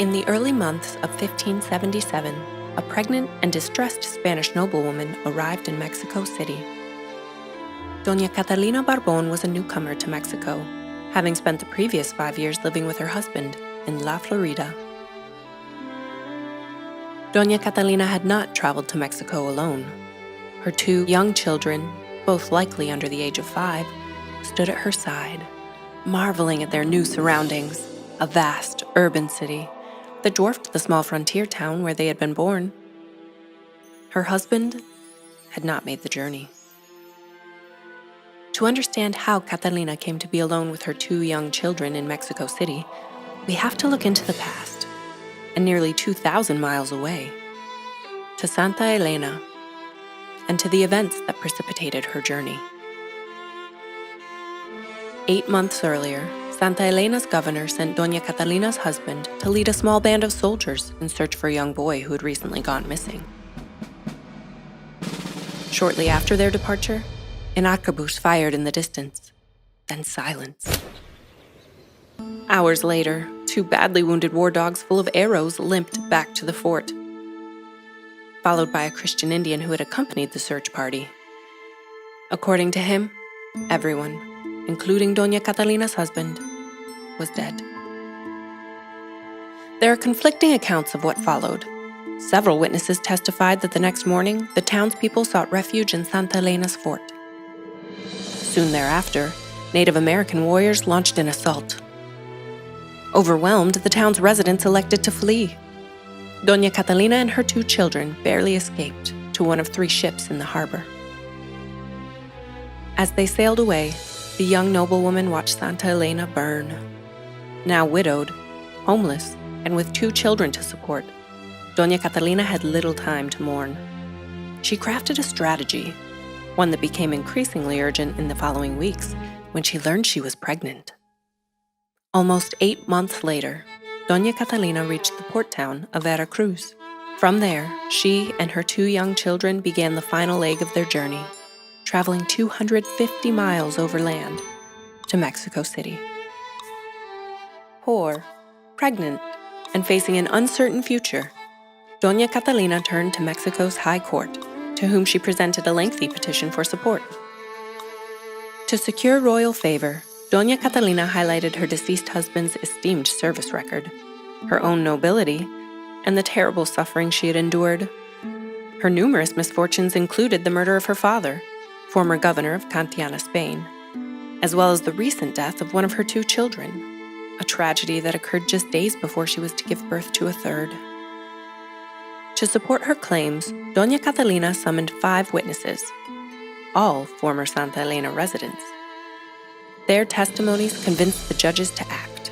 In the early months of 1577, a pregnant and distressed Spanish noblewoman arrived in Mexico City. Doña Catalina Barbón was a newcomer to Mexico, having spent the previous 5 years living with her husband in La Florida. Doña Catalina had not traveled to Mexico alone. Her 2 young children, both likely under the age of 5, stood at her side, marveling at their new surroundings, a vast urban city that dwarfed the small frontier town where they had been born. Her husband had not made the journey. To understand how Catalina came to be alone with her 2 young children in Mexico City, we have to look into the past, and nearly 2,000 miles away, to Santa Elena, and to the events that precipitated her journey. 8 months earlier, Santa Elena's governor sent Doña Catalina's husband to lead a small band of soldiers in search for a young boy who had recently gone missing. Shortly after their departure, an arquebus fired in the distance, then silence. Hours later, 2 badly wounded war dogs full of arrows limped back to the fort, followed by a Christian Indian who had accompanied the search party. According to him, everyone, including Doña Catalina's husband, was dead. There are conflicting accounts of what followed. Several witnesses testified that the next morning, the townspeople sought refuge in Santa Elena's fort. Soon thereafter, Native American warriors launched an assault. Overwhelmed, the town's residents elected to flee. Doña Catalina and her 2 children barely escaped to one of 3 ships in the harbor. As they sailed away, the young noblewoman watched Santa Elena burn. Now widowed, homeless, and with 2 children to support, Doña Catalina had little time to mourn. She crafted a strategy, one that became increasingly urgent in the following weeks when she learned she was pregnant. Almost 8 months later, Doña Catalina reached the port town of Veracruz. From there, she and her 2 young children began the final leg of their journey, traveling 250 miles overland to Mexico City. Poor, pregnant, and facing an uncertain future, Doña Catalina turned to Mexico's High Court, to whom she presented a lengthy petition for support. To secure royal favor, Doña Catalina highlighted her deceased husband's esteemed service record, her own nobility, and the terrible suffering she had endured. Her numerous misfortunes included the murder of her father, former governor of Cantiana, Spain, as well as the recent death of one of her 2 children, a tragedy that occurred just days before she was to give birth to a 3rd. To support her claims, Doña Catalina summoned 5 witnesses, all former Santa Elena residents. Their testimonies convinced the judges to act.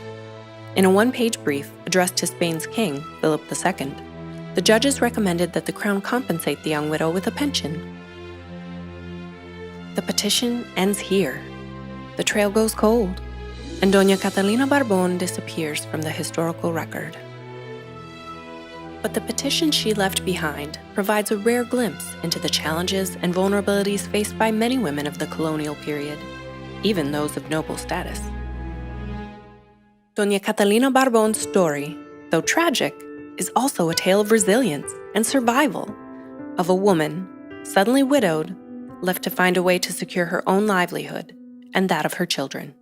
In a 1-page brief addressed to Spain's king, Philip II, the judges recommended that the crown compensate the young widow with a pension. The petition ends here. The trail goes cold, and Doña Catalina Barbón disappears from the historical record. But the petition she left behind provides a rare glimpse into the challenges and vulnerabilities faced by many women of the colonial period, even those of noble status. Doña Catalina Barbón's story, though tragic, is also a tale of resilience and survival, of a woman, suddenly widowed, left to find a way to secure her own livelihood and that of her children.